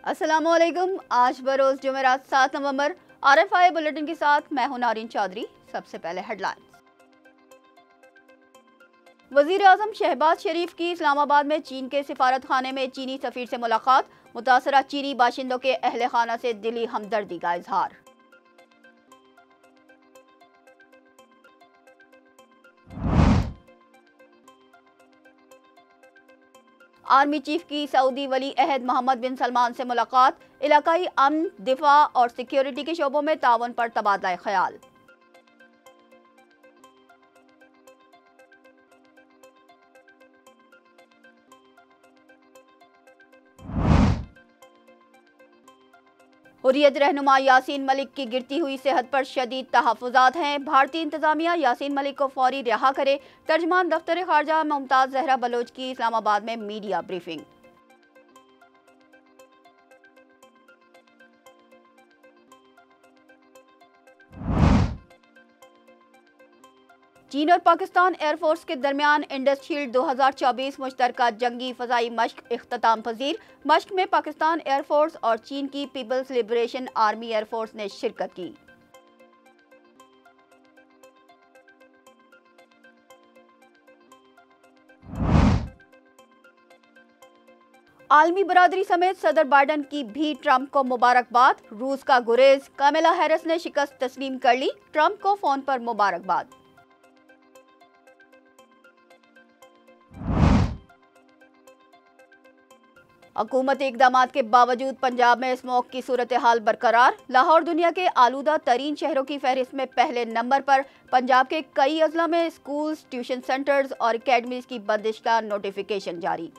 अस्सलाम वालेकुम। आज बरोज जुमेरात 7 नवंबर। RFI बुलेटिन के साथ मैं हूं नारिन चौधरी। सबसे पहले हेडलाइंस। वजीर आजम शहबाज शरीफ की इस्लामाबाद में चीन के सिफारत खाने में चीनी सफीर से मुलाकात। मुतासरा चीनी बाशिंदों के अहले खाना से दिली हमदर्दी का इजहार। आर्मी चीफ की सऊदी वली अहद मोहम्मद बिन सलमान से मुलाकात। इलाकाई अमन, दिफा और सिक्योरिटी के शोबों में ताउन पर तबादला ख्याल। हुर्रियत रहनुमा यासीन मलिक की गिरती हुई सेहत पर शदीद तहफ़्फ़ुज़ात हैं। भारतीय इंतज़ामिया यासीन मलिक को फौरी रिहा करे। तर्जमान दफ्तर ख़ारजा मुमताज़ ज़हरा बलोच की इस्लामाबाद में मीडिया ब्रीफिंग। चीन और पाकिस्तान एयरफोर्स के दरमियान इंडस शील्ड 2024 मुश्तरका जंगी फ़ज़ाई मश्क इख्तिताम पजीर। मश्क में पाकिस्तान एयरफोर्स और चीन की पीपल्स लिबरेशन आर्मी एयरफोर्स ने शिरकत की। आलमी बरादरी समेत सदर बाइडन की भी ट्रंप को मुबारकबाद। रूस का गुरेज। कामिला हैरिस ने शिकस्त तस्लीम कर ली। ट्रंप को फोन पर मुबारकबाद। हुकूमती इक़दामात के बावजूद पंजाब में स्मोक की सूरत हाल बरकरार। लाहौर दुनिया के आलूदा तरीन शहरों की फहरिस्त में पहले नंबर पर। पंजाब के कई अजला में स्कूल्स, ट्यूशन सेंटर्स और एकेडमीज की बंदिश का नोटिफिकेशन जारी।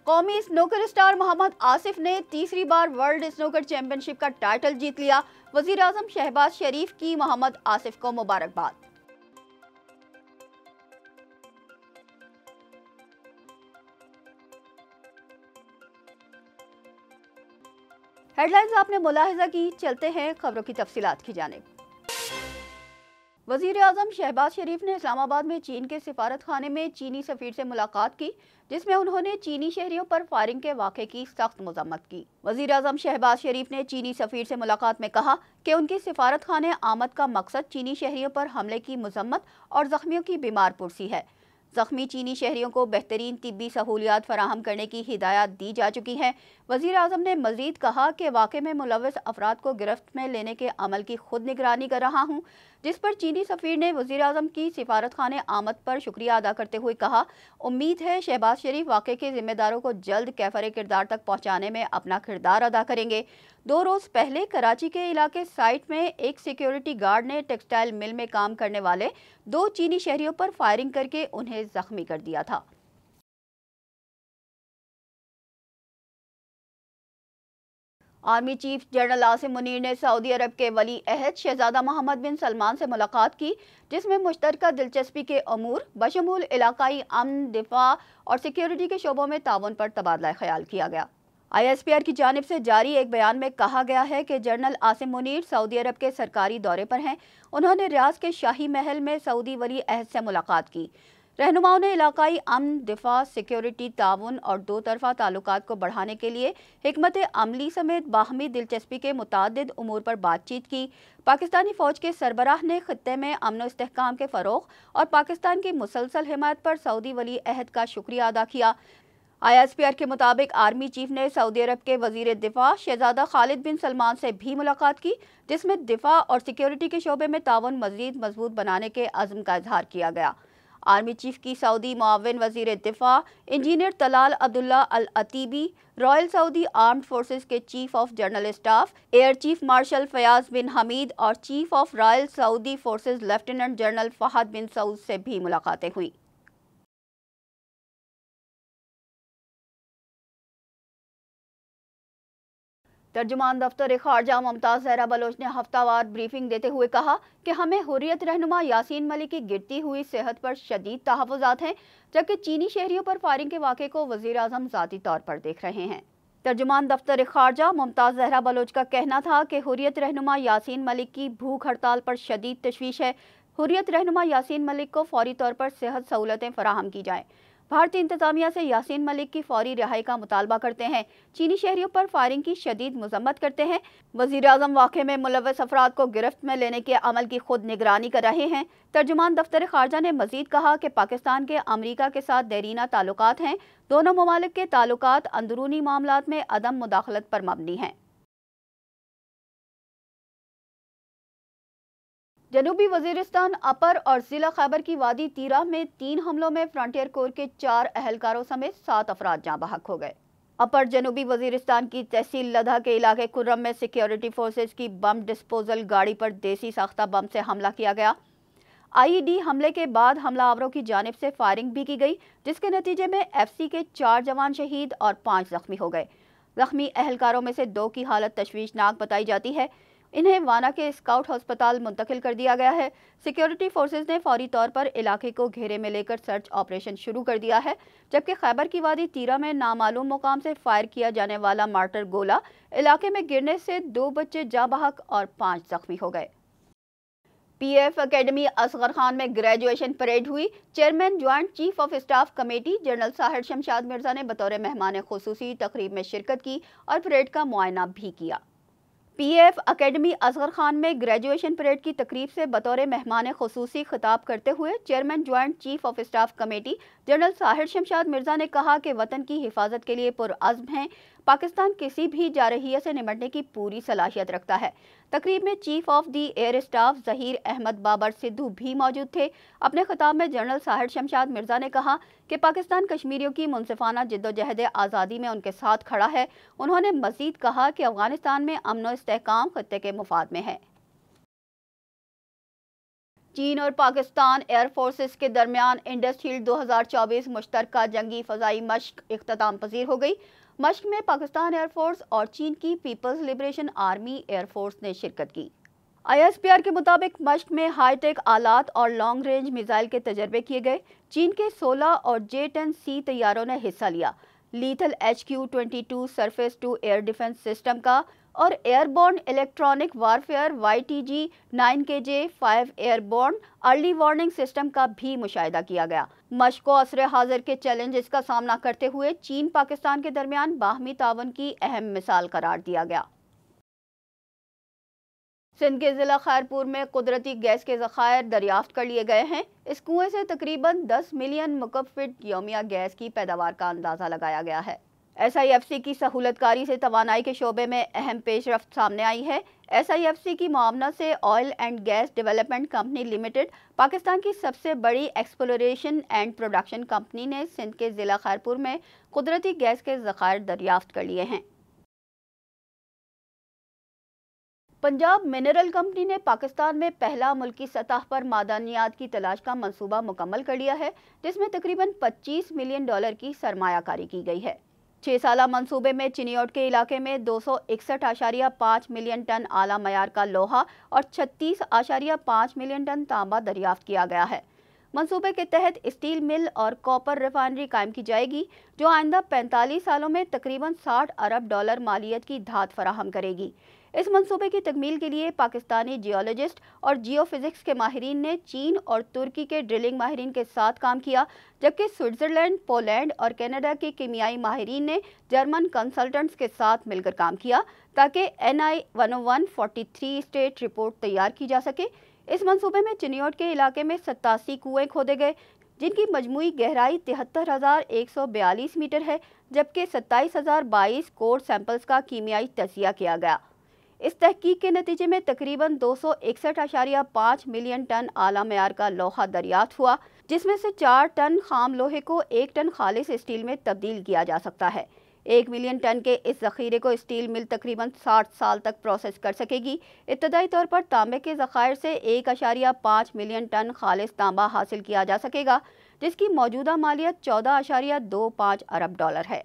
कौमी स्नूकर स्टार मोहम्मद आसिफ ने तीसरी बार वर्ल्ड स्नूकर चैंपियनशिप का टाइटल जीत लिया। वजीर आजम शहबाज शरीफ की मोहम्मद आसिफ को मुबारकबाद। हेडलाइंस आपने मुलाहिजा की। चलते हैं खबरों की तफसीलात की जानिब। वजीर आजम शहबाज शरीफ ने इस्लामाबाद में चीन के सिफारत खाने में चीनी सफीर से मुलाकात की, जिसमें उन्होंने चीनी शहरियों पर फायरिंग के वाक़े की सख्त मजम्मत की। वजीर आजम शहबाज शरीफ ने चीनी सफीर से मुलाकात में कहा कि उनकी सिफारत खाने आमद का मकसद चीनी शहरियों पर हमले की मजम्मत और जख्मियों की बीमार पुरसी है। जख्मी चीनी शहरियों को बेहतरीन तिब्बी सहूलियात फराहम करने की हिदायत दी जा चुकी हैं। वज़ीर आज़म ने मज़ीद कहा कि वाक़े में मुलव्वस अफराद को गिरफ्त में लेने के अमल की खुद निगरानी कर रहा हूँ, जिस पर चीनी सफ़ीर ने वज़ीर आज़म की सिफारत खाने आमद पर शुक्रिया अदा करते हुए कहा, उम्मीद है शहबाज शरीफ वाक़े के ज़िम्मेदारों को जल्द कैफरे किरदार तक पहुँचाने में अपना किरदार अदा करेंगे। 2 रोज़ पहले कराची के इलाके साइट में एक सिक्योरिटी गार्ड ने टेक्सटाइल मिल में काम करने वाले 2 चीनी शहरियों पर फायरिंग करके उन्हें जख्मी कर दिया था। Army chief general Asim Munir ने सऊदी अरब के वली अहद शहजादा मोहम्मद बिन सलमान से मुलाकात की, जिसमें मुश्तरका दिलचस्पी के अमूर बशमूल इलाकाई अमन, दिफा और सिक्योरिटी के शोबों में ताउन पर तबादला ख्याल किया गया। ISPR की जानिब से जारी एक बयान में कहा गया है कि जनरल आसिम मुनीर सऊदी अरब के सरकारी दौरे पर हैं। उन्होंने रियाज के शाही महल में सऊदी वली अहद से मुलाकात की। रहनुमाओं ने इलाकाई अमन, दिफा, सिक्योरिटी, ताउन और 2 तरफा ताल्लुकात को बढ़ाने के लिए हिकमत अमली समेत बाहमी दिलचस्पी के मुतादिद उमूर पर बातचीत की। पाकिस्तानी फ़ौज के सरबराह ने खित्ते में अमन व इस्तेहकाम के फ़रोग़ और पाकिस्तान की मुसलसल हिमायत पर सऊदी वली अहद का शुक्रिया अदा किया। ISPR के मुताबिक आर्मी चीफ ने सऊदी अरब के वजीर दिफा शहजादा खालिद बिन सलमान से भी मुलाकात की, जिसमें दिफा और सिक्योरिटी के शोबे में ताउन मज़ीद मजबूत बनाने के अज़्म का इजहार किया गया। आर्मी चीफ की सऊदी मुआविन वजीर दिफा engineer Talal Abdullah Al Otaibi, Royal Saudi Armed Forces के chief of general staff air chief marshal Fayyad bin Hamid और chief of Royal Saudi Forces lieutenant general Fahd bin Saud से भी मुलाकातें हुई। तर्जुमान दफ्तर ख़ारजा मुमताज़ ज़हरा बलोच ने हफ्तावार ब्रीफिंग देते हुए कहा कि हमें हुर्रियत रहनुमा यासीन मलिक की गिरती हुई सेहत पर शदीद तहफ़्फ़ुज़ात हैं, जबकि चीनी शहरियों पर फायरिंग के वाक़े को वज़ीर आज़म ज़ाती तौर पर देख रहे हैं। तर्जुमान दफ्तर ख़ारजा मुमताज़ ज़हरा बलोच का कहना था कि हुर्रियत रहनुमा यासीन मलिक की भूख हड़ताल पर शदीद तशवीश है। हुर्रियत रहनुमा यासीन मलिक को फौरी तौर पर सेहत सहूलतें फराहम की जाएं। भारतीय इंतजामिया से यासीन मलिक की फौरी रिहाई का मुतालबा करते हैं। चीनी शहरियों पर फायरिंग की शदीद मजम्मत करते हैं। वजीर आज़म वाक़े में मुलव्वस अफराद को गिरफ्त में लेने के अमल की खुद निगरानी कर रहे हैं। तर्जुमान दफ्तर खारजा ने मजीद कहा कि पाकिस्तान के अमरीका के साथ देरीना ताल्लुकात हैं। दोनों ममालिक के ताल्लुकात अंदरूनी मामलात में अदम मुदाखलत पर मबनी हैं। जनूबी वजीरिस्तान अपर और जिला खैबर की वादी तीरा में 3 हमलों में फ्रंटियर कोर के 4 अहलकारों समेत 7 अफराद जाँ बहक हो गए। अपर जनूबी वजीरिस्तान की तहसील लधा के इलाके कुर्रम में सिक्योरिटी फोर्सेज की बम डिस्पोजल गाड़ी पर देसी साख्ता बम से हमला किया गया। IED हमले के बाद हमलावरों की जानिब से फायरिंग भी की गई, जिसके नतीजे में FC के 4 जवान शहीद और 5 जख्मी हो गए। जख्मी अहलकारों में से 2 की हालत तशवीशनाक बताई जाती है। इन्हें वाना के स्काउट अस्पताल मुंतकिल कर दिया गया है। सिक्योरिटी फोर्सेज ने फौरी तौर पर इलाके को घेरे में लेकर सर्च ऑपरेशन शुरू कर दिया है, जबकि खैबर की वादी तीरा में नामालूम मुकाम से फायर किया जाने वाला मार्टर गोला इलाके में गिरने से 2 बच्चे जाँ बहक और 5 जख्मी हो गए। PF एकेडमी असगर खान में ग्रेजुएशन परेड हुई। Chairman joint chief of staff committee general Sahir Shamshad Mirza ने बतौर मेहमान खुसूसी तकरीब में शिरकत की और परेड का मुआयना भी किया। PF एकेडमी असगर खान में ग्रेजुएशन परेड की तकरीब से बतौर मेहमान खुसूसी खिताब करते हुए chairman joint chief of staff committee general Sahir Shamshad Mirza ने कहा कि वतन की हिफाजत के लिए पुरअज़्म हैं। पाकिस्तान किसी भी जारहिया से निमटने की पूरी सलाहियत रखता है। तकरीब में chief of the air staff Zaheer Ahmed Babar Sidhu भी मौजूद थे। अपने खिताब में जनरल साहिर शमशाद मिर्जा ने कहा कि पाकिस्तान कश्मीरियों की मुनसिफाना जिद्दोजहद आज़ादी में उनके साथ खड़ा है। उन्होंने मज़ीद कहा कि अफगानिस्तान में अमन व इस्तेहकाम खत्ते के मुफाद में है। चीन और पाकिस्तान एयर फोर्सेस के दरमियान इंडस शील्ड 2024 मुश्तरका जंगी फ़ज़ाई मश्क इख्तिताम पजीर हो गई। मश्क में पाकिस्तान एयरफोर्स और चीन की पीपल्स लिबरेशन आर्मी एयरफोर्स ने शिरकत की। ISPR के मुताबिक मश्क में हाईटेक आलात और लॉन्ग रेंज मिसाइल के तजर्बे किए गए। चीन के 16 और J-10C तैयारों ने हिस्सा लिया। Lethal HQ-22 surface to air defence system का और airborne electronic warfare YTG-9KJ-5 airborne early warning system का भी मुशाहिदा किया गया। मश्क को असर हाजिर के चैलेंजेस का सामना करते हुए चीन पाकिस्तान के दरमियान बाहमी तावन की अहम मिसाल करार दिया गया। सिंध के ज़िला खैरपुर में कुदरती गैस के ज़खायर दरियाफ्त कर लिए गए हैं। इस कुएं से तकरीबन 10 मिलियन मुकब फीट यौमिया गैस की पैदावार का अंदाज़ा लगाया गया है। SIFC की सहूलतकारी से तवानाई के शोबे में अहम पेशरफ्त सामने आई है। SIFC की मुआवनत से oil and gas development company limited Pakistan की सबसे बड़ी एक्सप्लोरेशन एंड प्रोडक्शन कंपनी ने सिंध के ज़िला खैरपुर में कुदरती गैस के ज़खायर दरियाफ्त कर लिए हैं। पंजाब मिनरल कंपनी ने पाकिस्तान में पहला मुल्की सतह पर मादनियात की तलाश का मंसूबा मुकम्मल कर लिया है, जिसमें तकरीबन $25 मिलियन की सरमायाकारी की गई है। 6 साला मंसूबे में चिनियोट के इलाके में 261.5 मिलियन टन आला मयार का लोहा और 36.5 मिलियन टन तांबा दरियाफ्त किया गया है। मंसूबे के तहत स्टील मिल और कॉपर रिफाइनरी कायम की जाएगी, जो आइंदा 45 सालों में तकरीबन $60 अरब मालियत की धात फराहम करेगी। इस मंसूबे की तकमील के लिए पाकिस्तानी जियोलॉजिस्ट और जियोफिजिक्स के माहिरीन ने चीन और तुर्की के ड्रिलिंग माहिरीन के साथ काम किया, जबकि स्विट्ज़रलैंड, पोलैंड और कनाडा के कीमियाई माहिरीन ने जर्मन कंसल्टेंट्स के साथ मिलकर काम किया, ताकि NI 101-43 स्टेट रिपोर्ट तैयार की जा सके। इस मंसूबे में चिनियोट के इलाके में 87 कुएं खोदे गए, जिनकी मजमूई गहराई 73,142 मीटर है, जबकि 27,022 कोर सैंपल्स का कीमियाई तजिया किया गया। इस तहकीक के नतीजे में तकरीबन 261.5 मिलियन टन आला मयार का लोहा दरियाफ्त हुआ, जिसमें से 4 टन खाम लोहे को 1 टन खालिस स्टील में तब्दील किया जा सकता है। 1 मिलियन टन के इस ज़ख़ीरे को स्टील मिल तकरीबन 60 साल तक प्रोसेस कर सकेगी। इब्तदाई तौर पर तांबे के ज़ख़ायर से 1.5 मिलियन टन खालिस तांबा हासिल किया जा सकेगा, जिसकी मौजूदा मालियत $14.25 अरब है।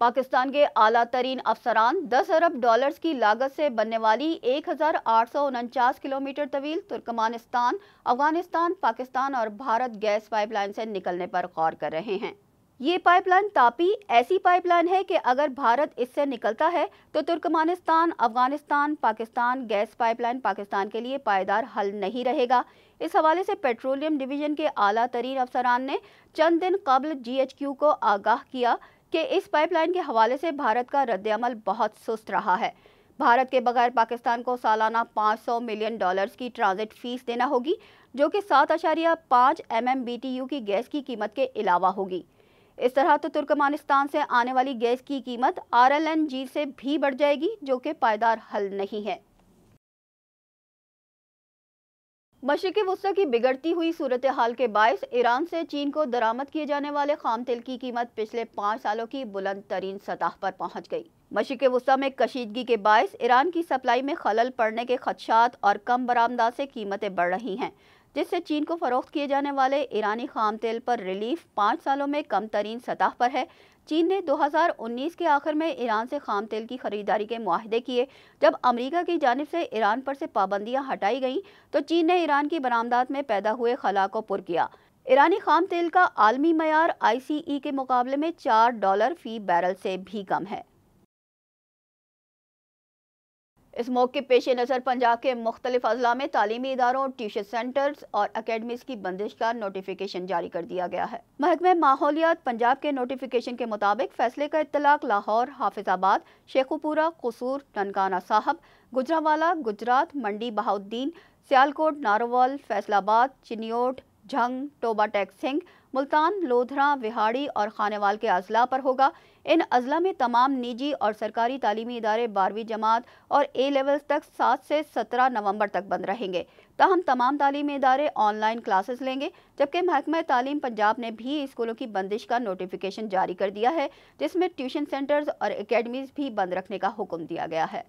पाकिस्तान के आला तरीन अफसरान $10 अरब की लागत से बनने वाली 1849 किलोमीटर तवील तुर्कमानिस्तान, अफगानिस्तान, पाकिस्तान और भारत गैस पाइपलाइन से निकलने पर गौर कर रहे हैं। یہ پائپ لائن تاپی ایسی پائپ لائن ہے کہ اگر بھارت اس سے نکلتا ہے تو Turkmenistan, Afghanistan, Pakistan gas pipeline Pakistan کے لیے پائیدار حل نہیں رہے گا۔ اس حوالے سے پیٹرولیم ڈویژن کے اعلیٰ ترین افسران نے چند دن قبل GHQ کو آگاہ کیا کہ اس پائپ لائن کے حوالے سے بھارت کا رد عمل بہت سست رہا ہے۔ بھارت کے بغیر پاکستان کو سالانہ $500 ملین کی ٹرانزٹ فیس دینا ہوگی، جو کہ 7.5 MMBTU کی گیس کی قیمت کے علاوہ ہوگی۔ اس طرح تو ترکمانستان سے آنے والی گیس کی قیمت RLNG سے بھی بڑھ جائے گی، جو کہ پائیدار حل نہیں ہے۔ مشرق وسطی کی بگڑتی ہوئی صورتحال کے باعث ایران سے چین کو درآمد کیے جانے والے خام تیل کی قیمت پچھلے 5 سالوں کی بلند ترین سطح پر پہنچ گئی۔ مشرق وسطی میں کشیدگی کے باعث ایران کی سپلائی میں خلل پڑنے کے خدشات اور کم برآمدات سے قیمتیں بڑھ رہی ہیں، جس سے چین کو فروخت کیے جانے والے ایرانی خام تیل پر ریلیف 5 سالوں میں کم ترین سطح پر ہے۔ چین نے 2019 کے آخر میں ایران سے خام تیل کی خریداری کے معاہدے کیے۔ جب امریکہ کی جانب سے ایران پر سے پابندیاں ہٹائی گئیں تو چین نے ایران کی برآمدات میں پیدا ہوئے خلا کو پر کیا۔ ایرانی خام تیل کا عالمی معیار ICE کے مقابلے میں $4 فی بیرل سے بھی کم ہے۔ اس موقع کے پیش نظر پنجاب کے مختلف اضلاع میں تعلیمی اداروں، ٹیوشن سینٹرز اور اکیڈمیز کی بندش کا نوٹیفیکیشن جاری کر دیا گیا ہے۔ محکمہ ماحولیات پنجاب کے نوٹیفیکیشن کے مطابق فیصلے کا اطلاق لاہور، حافظ آباد، شیخوپورہ، قصور، ننکانہ صاحب، گجرانوالہ، گجرات، منڈی بہاؤالدین، سیالکوٹ، ناروال، فیصل آباد، چنیوٹ، جھنگ، ٹوبہ ٹیک سنگھ، ملتان، لودھراں، وہاڑی اور خانیوال کے اضلاع پر ہوگا۔ ان اضلاع میں تمام نجی اور سرکاری تعلیمی ادارے 12ویں جماعت اور A لیولز تک 7 سے 17 نومبر تک بند رہیں گے۔ تاہم تمام تعلیمی ادارے آن لائن کلاسز لیں گے، جبکہ محکمہ تعلیم پنجاب نے بھی اسکولوں کی بندش کا نوٹیفیکیشن جاری کر دیا ہے، جس میں ٹیوشن سینٹرز اور اکیڈمیز بھی بند رکھنے کا حکم دیا گیا ہے۔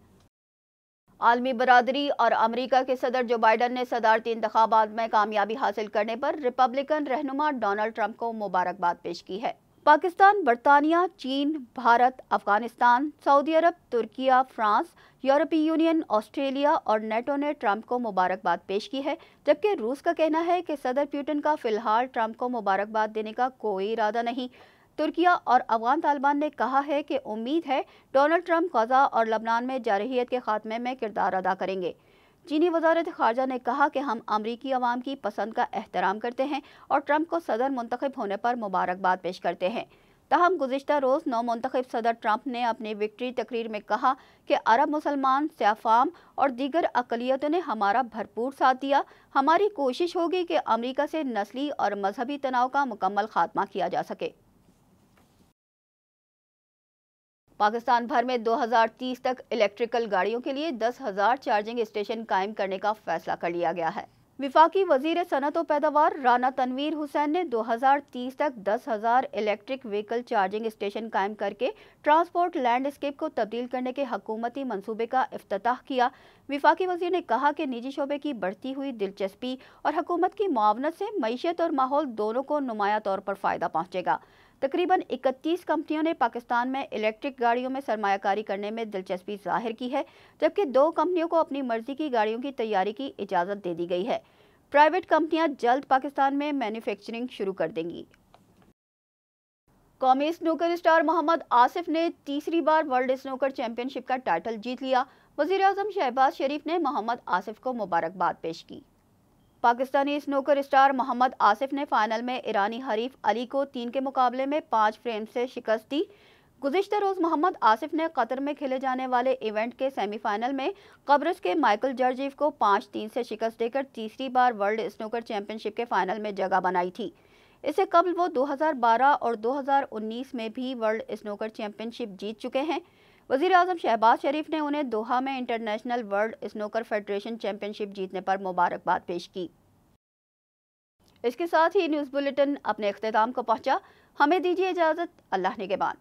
عالمی برادری اور امریکہ کے صدر جو بائیڈن نے صدارتی انتخابات میں کامیابی حاصل کرنے پر ریپبلکن رہنما ڈونلڈ ٹرمپ کو مبارکباد پیش کی ہے۔ پاکستان، برطانیہ، چین، بھارت، افغانستان، سعودی عرب، ترکیہ، فرانس، یورپی یونین، آسٹریلیا اور نیٹو نے ٹرمپ کو مبارکباد پیش کی ہے، جبکہ روس کا کہنا ہے کہ صدر پیوٹن کا فی الحال ٹرمپ کو مبارکباد دینے کا کوئی ارادہ نہیں۔ ترکیہ اور افغان طالبان نے کہا ہے کہ امید ہے ڈونلڈ ٹرمپ غزہ اور لبنان میں جارحیت کے خاتمے میں کردار ادا کریں گے۔ چینی وزارت خارجہ نے کہا کہ ہم امریکی عوام کی پسند کا احترام کرتے ہیں اور ٹرمپ کو صدر منتخب ہونے پر مبارکباد پیش کرتے ہیں۔ تاہم گزشتہ روز نو منتخب صدر ٹرمپ نے اپنی وکٹری تقریر میں کہا کہ عرب مسلمان، سیاہ فام اور دیگر اقلیتوں نے ہمارا بھرپور ساتھ دیا۔ ہماری کوشش ہوگی کہ امریکہ سے نسلی اور مذہبی تناؤ کا مکمل خاتمہ کیا جا سکے۔ پاکستان بھر میں 2030 تک الیکٹریکل گاڑیوں کے لیے 10,000 چارجنگ اسٹیشن قائم کرنے کا فیصلہ کر لیا گیا ہے۔ وفاقی وزیر صنعت و پیداوار رانا تنویر حسین نے 2030 تک 10,000 الیکٹرک وہیکل چارجنگ اسٹیشن قائم کر کے ٹرانسپورٹ لینڈ اسکیپ کو تبدیل کرنے کے حکومتی منصوبے کا افتتاح کیا۔ وفاقی وزیر نے کہا کہ نجی شعبے کی بڑھتی ہوئی دلچسپی اور حکومت کی معاونت سے معیشت اور ماحول دونوں کو نمایاں طور پر فائدہ پہنچے گا۔ تقریباً 31 کمپنیوں نے پاکستان میں الیکٹرک گاڑیوں میں سرمایہ کاری کرنے میں دلچسپی ظاہر کی ہے، جبکہ 2 کمپنیوں کو اپنی مرضی کی گاڑیوں کی تیاری کی اجازت دے دی گئی ہے۔ پرائیویٹ کمپنیاں جلد پاکستان میں مینوفیکچرنگ شروع کر دیں گی۔ قومی اسنوکر اسٹار محمد آصف نے تیسری بار ورلڈ اسنوکر چیمپئن شپ کا ٹائٹل جیت لیا۔ وزیر اعظم شہباز شریف نے محمد آصف کو مبارکباد پیش کی۔ پاکستانی اسنوکر اسٹار محمد آصف نے فائنل میں ایرانی حریف علی کو 3 کے مقابلے میں 5 فریم سے شکست دی۔ گزشتہ روز محمد آصف نے قطر میں کھیلے جانے والے ایونٹ کے سیمی فائنل میں قبرص کے مائیکل جرجیف کو 5-3 سے شکست دے کر تیسری بار ورلڈ اسنوکر چیمپئن شپ کے فائنل میں جگہ بنائی تھی۔ اس سے قبل وہ 2012 اور 2019 میں بھی ورلڈ اسنوکر چیمپئن شپ جیت چکے ہیں۔ وزیر اعظم شہباز شریف نے انہیں دوحہ میں international world snooker federation championship جیتنے پر مبارکباد پیش کی۔ اس کے ساتھ ہی نیوز بلیٹن اپنے اختتام کو پہنچا۔ ہمیں دیجیے اجازت۔ اللہ نگہبان۔